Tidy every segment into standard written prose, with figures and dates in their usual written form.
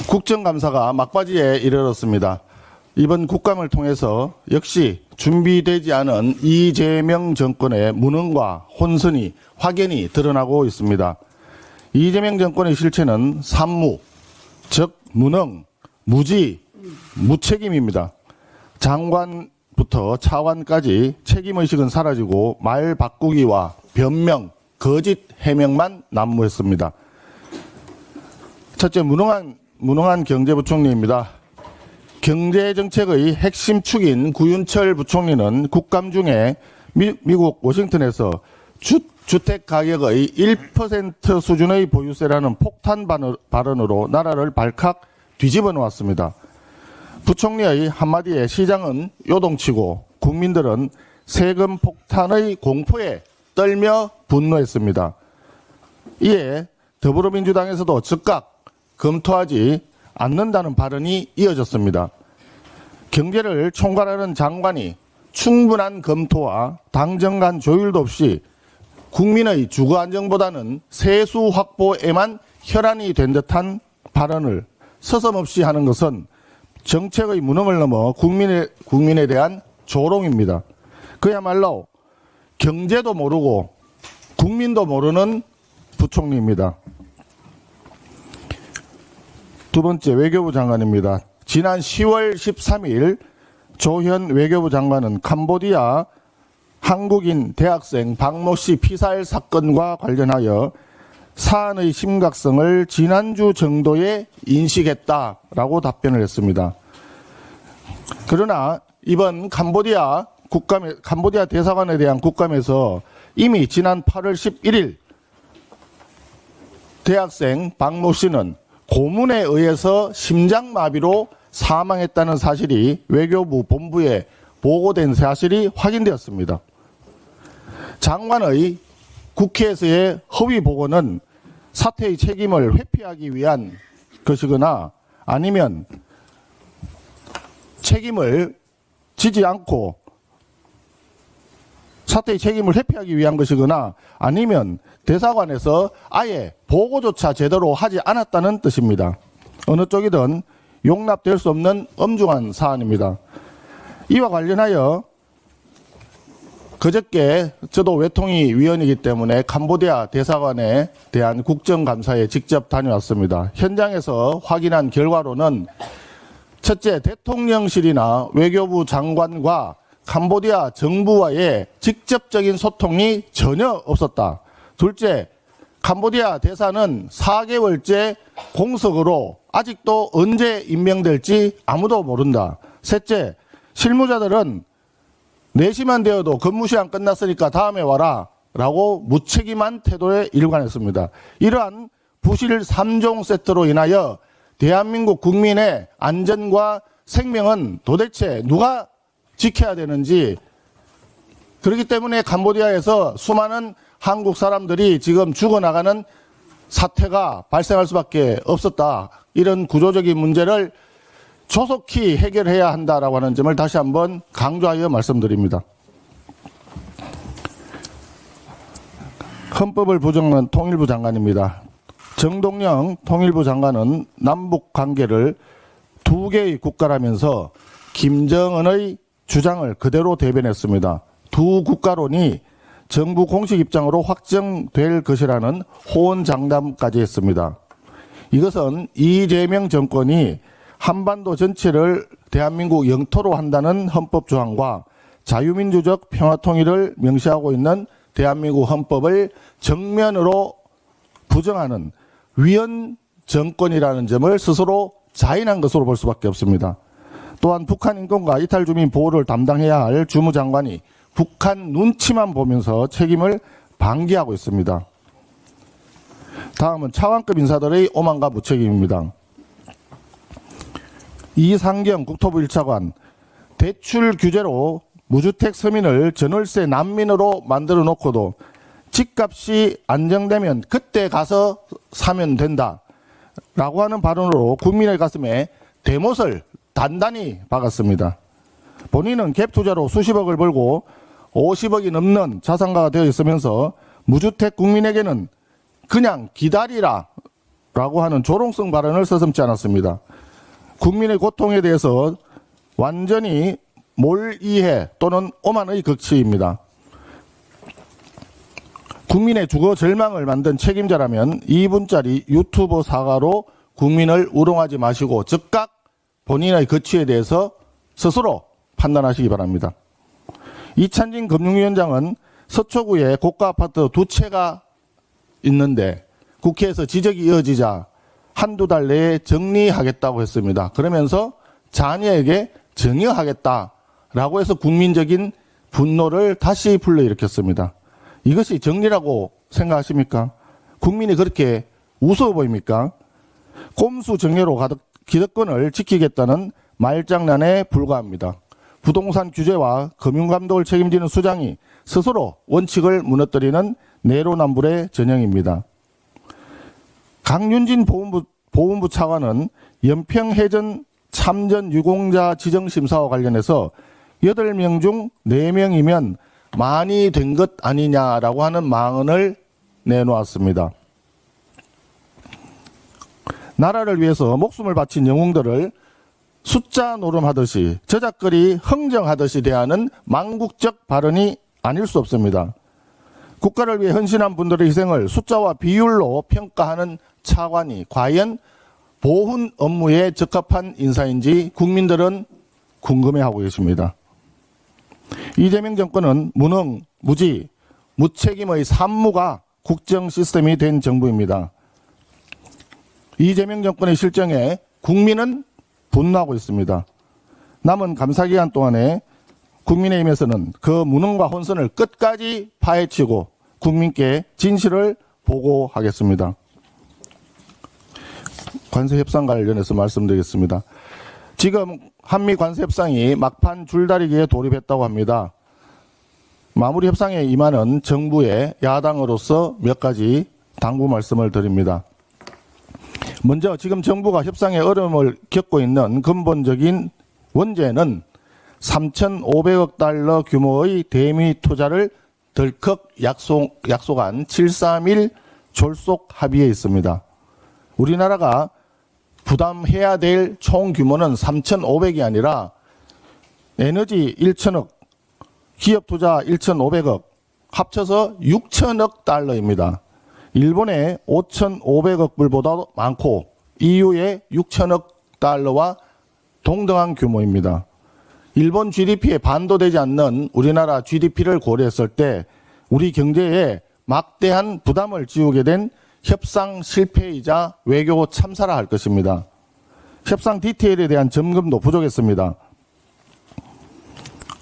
국정감사가 막바지에 이르렀습니다. 이번 국감을 통해서 역시 준비되지 않은 이재명 정권의 무능과 혼선이 확연히 드러나고 있습니다. 이재명 정권의 실체는 산무, 즉 무능, 무지, 무책임입니다. 장관부터 차관까지 책임의식은 사라지고 말 바꾸기와 변명, 거짓 해명만 난무했습니다. 첫째, 무능한 경제부총리입니다. 경제정책의 핵심 축인 구윤철 부총리는 국감 중에 미국 워싱턴에서 주택 가격의 1% 수준의 보유세라는 폭탄 발언으로 나라를 발칵 뒤집어 놓았습니다. 부총리의 한마디에 시장은 요동치고 국민들은 세금 폭탄의 공포에 떨며 분노했습니다. 이에 더불어민주당에서도 즉각 검토하지 않는다는 발언이 이어졌습니다. 경제를 총괄하는 장관이 충분한 검토와 당정 간 조율도 없이 국민의 주거 안정보다는 세수 확보에만 혈안이 된 듯한 발언을 서슴없이 하는 것은 정책의 무능을 넘어 국민에 대한 조롱입니다. 그야말로 경제도 모르고 국민도 모르는 부총리입니다. 두 번째, 외교부 장관입니다. 지난 10월 13일 조현 외교부 장관은 캄보디아 한국인 대학생 박모 씨 피살 사건과 관련하여 사안의 심각성을 지난주 정도에 인식했다라고 답변을 했습니다. 그러나 이번 캄보디아 대사관에 대한 국감에서 이미 지난 8월 11일 대학생 박모 씨는 고문에 의해서 심장마비로 사망했다는 사실이 외교부 본부에 보고된 사실이 확인되었습니다. 장관의 국회에서의 허위 보고는 사태의 책임을 회피하기 위한 것이거나 아니면 책임을 지지 않고 사태의 책임을 회피하기 위한 것이거나 아니면 대사관에서 아예 보고조차 제대로 하지 않았다는 뜻입니다. 어느 쪽이든 용납될 수 없는 엄중한 사안입니다. 이와 관련하여 그저께 저도 외통위 위원이기 때문에 캄보디아 대사관에 대한 국정감사에 직접 다녀왔습니다. 현장에서 확인한 결과로는 첫째, 대통령실이나 외교부 장관과 캄보디아 정부와의 직접적인 소통이 전혀 없었다. 둘째, 캄보디아 대사는 4개월째 공석으로 아직도 언제 임명될지 아무도 모른다. 셋째, 실무자들은 4시만 되어도 근무 시간 끝났으니까 다음에 와라 라고 무책임한 태도에 일관했습니다. 이러한 부실 3종 세트로 인하여 대한민국 국민의 안전과 생명은 도대체 누가 지켜야 되는지, 그렇기 때문에 캄보디아에서 수많은 한국 사람들이 지금 죽어나가는 사태가 발생할 수밖에 없었다. 이런 구조적인 문제를 조속히 해결해야 한다라고 하는 점을 다시 한번 강조하여 말씀드립니다. 헌법을 부정한 통일부 장관입니다. 정동영 통일부 장관은 남북 관계를 2개의 국가라면서 김정은의 주장을 그대로 대변했습니다. 두 국가론이 정부 공식 입장으로 확정될 것이라는 호언장담까지 했습니다. 이것은 이재명 정권이 한반도 전체를 대한민국 영토로 한다는 헌법 조항과 자유민주적 평화통일을 명시하고 있는 대한민국 헌법을 정면으로 부정하는 위헌 정권이라는 점을 스스로 자인한 것으로 볼 수밖에 없습니다. 또한 북한 인권과 이탈주민 보호를 담당해야 할 주무장관이 북한 눈치만 보면서 책임을 방기하고 있습니다. 다음은 차관급 인사들의 오만과 무책임입니다. 이상경 국토부 1차관, 대출 규제로 무주택 서민을 전월세 난민으로 만들어 놓고도 집값이 안정되면 그때 가서 사면 된다 라고 하는 발언으로 국민의 가슴에 대못을 단단히 박았습니다. 본인은 갭 투자로 수십억을 벌고 50억이 넘는 자산가가 되어 있으면서 무주택 국민에게는 그냥 기다리라 하는 조롱성 발언을 서슴지 않았습니다. 국민의 고통에 대해서 완전히 몰이해 또는 오만의 극치입니다. 국민의 주거 절망을 만든 책임자라면 2분짜리 유튜브 사과로 국민을 우롱하지 마시고 즉각 본인의 거취에 대해서 스스로 판단하시기 바랍니다. 이찬진 금융위원장은 서초구에 고가 아파트 2채가 있는데 국회에서 지적이 이어지자 한두 달 내에 정리하겠다고 했습니다. 그러면서 자녀에게 정리하겠다라고 해서 국민적인 분노를 다시 불러일으켰습니다. 이것이 정리라고 생각하십니까? 국민이 그렇게 우스워 보입니까? 꼼수 정예로 기득권을 지키겠다는 말장난에 불과합니다. 부동산 규제와 금융감독을 책임지는 수장이 스스로 원칙을 무너뜨리는 내로남불의 전형입니다. 강윤진 보훈부 차관은 연평해전 참전 유공자 지정심사와 관련해서 8명 중 4명이면 많이 된 것 아니냐라고 하는 망언을 내놓았습니다. 나라를 위해서 목숨을 바친 영웅들을 숫자 노름하듯이 저작거리 흥정하듯이 대하는 망국적 발언이 아닐 수 없습니다. 국가를 위해 헌신한 분들의 희생을 숫자와 비율로 평가하는 차관이 과연 보훈 업무에 적합한 인사인지 국민들은 궁금해하고 계십니다. 이재명 정권은 무능, 무지, 무책임의 산무가 국정 시스템이 된 정부입니다. 이재명 정권의 실정에 국민은 분노하고 있습니다. 남은 감사기간 동안에 국민의힘에서는 그 무능과 혼선을 끝까지 파헤치고 국민께 진실을 보고하겠습니다. 관세협상 관련해서 말씀드리겠습니다. 지금 한미 관세협상이 막판 줄다리기에 돌입했다고 합니다. 마무리 협상에 임하는 정부의 야당으로서 몇 가지 당부 말씀을 드립니다. 먼저 지금 정부가 협상에 어려움을 겪고 있는 근본적인 원죄는 3,500억 달러 규모의 대미 투자를 덜컥 약속한 731 졸속 합의에 있습니다. 우리나라가 부담해야 될 총 규모는 3,500이 아니라 에너지 1,000억, 기업 투자 1,500억, 합쳐서 6,000억 달러입니다. 일본의 5,500억 불보다 많고 EU의 6,000억 달러와 동등한 규모입니다. 일본 GDP에 반도 되지 않는 우리나라 GDP를 고려했을 때 우리 경제에 막대한 부담을 지우게 된 협상 실패이자 외교 참사라 할 것입니다. 협상 디테일에 대한 점검도 부족했습니다.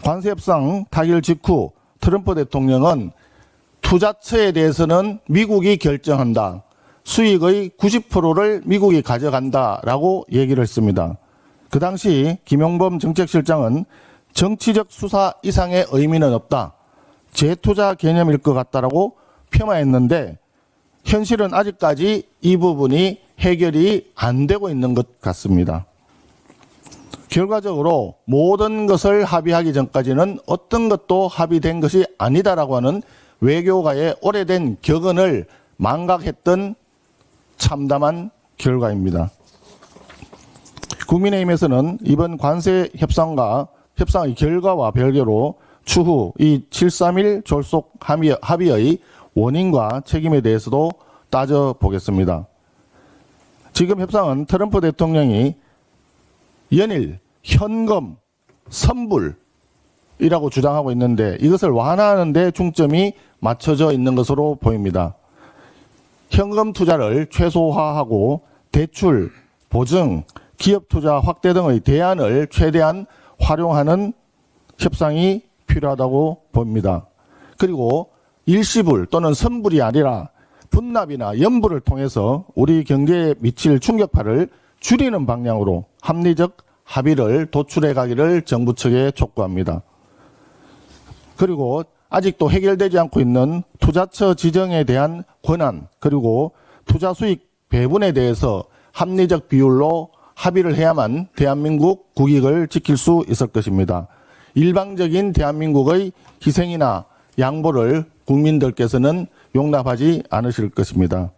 관세협상 타결 직후 트럼프 대통령은 투자처에 대해서는 미국이 결정한다. 수익의 90%를 미국이 가져간다라고 얘기를 했습니다. 그 당시 김용범 정책실장은 정치적 수사 이상의 의미는 없다. 재투자 개념일 것 같다라고 폄하했는데 현실은 아직까지 이 부분이 해결이 안 되고 있는 것 같습니다. 결과적으로 모든 것을 합의하기 전까지는 어떤 것도 합의된 것이 아니다라고 하는 외교가의 오래된 격언을 망각했던 참담한 결과입니다. 국민의힘에서는 이번 관세 협상의 결과와 별개로 추후 이 731 졸속 합의의 원인과 책임에 대해서도 따져보겠습니다. 지금 협상은 트럼프 대통령이 연일, 현금, 선불이라고 주장하고 있는데 이것을 완화하는 데 중점이 맞춰져 있는 것으로 보입니다. 현금 투자를 최소화하고 대출, 보증, 기업 투자 확대 등의 대안을 최대한 활용하는 협상이 필요하다고 봅니다. 그리고 일시불 또는 선불이 아니라 분납이나 연불을 통해서 우리 경제에 미칠 충격파를 줄이는 방향으로 합리적 합의를 도출해 가기를 정부 측에 촉구합니다. 그리고 아직도 해결되지 않고 있는 투자처 지정에 대한 권한 그리고 투자 수익 배분에 대해서 합리적 비율로 합의를 해야만 대한민국 국익을 지킬 수 있을 것입니다. 일방적인 대한민국의 희생이나 양보를 국민들께서는 용납하지 않으실 것입니다.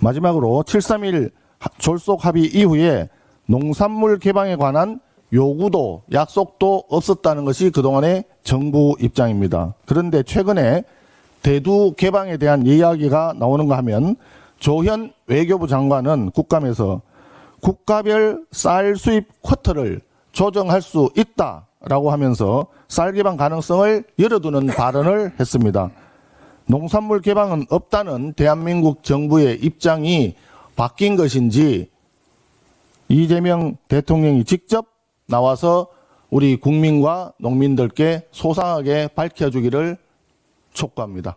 마지막으로 7.3.1 졸속 합의 이후에 농산물 개방에 관한 요구도 약속도 없었다는 것이 그동안의 정부 입장입니다. 그런데 최근에 대두 개방에 대한 이야기가 나오는가 하면 조현 외교부 장관은 국감에서 국가별 쌀 수입 쿼터를 조정할 수 있다라고 하면서 쌀 개방 가능성을 열어두는 발언을 했습니다. 농산물 개방은 없다는 대한민국 정부의 입장이 바뀐 것인지 이재명 대통령이 직접 나와서 우리 국민과 농민들께 소상하게 밝혀주기를 촉구합니다.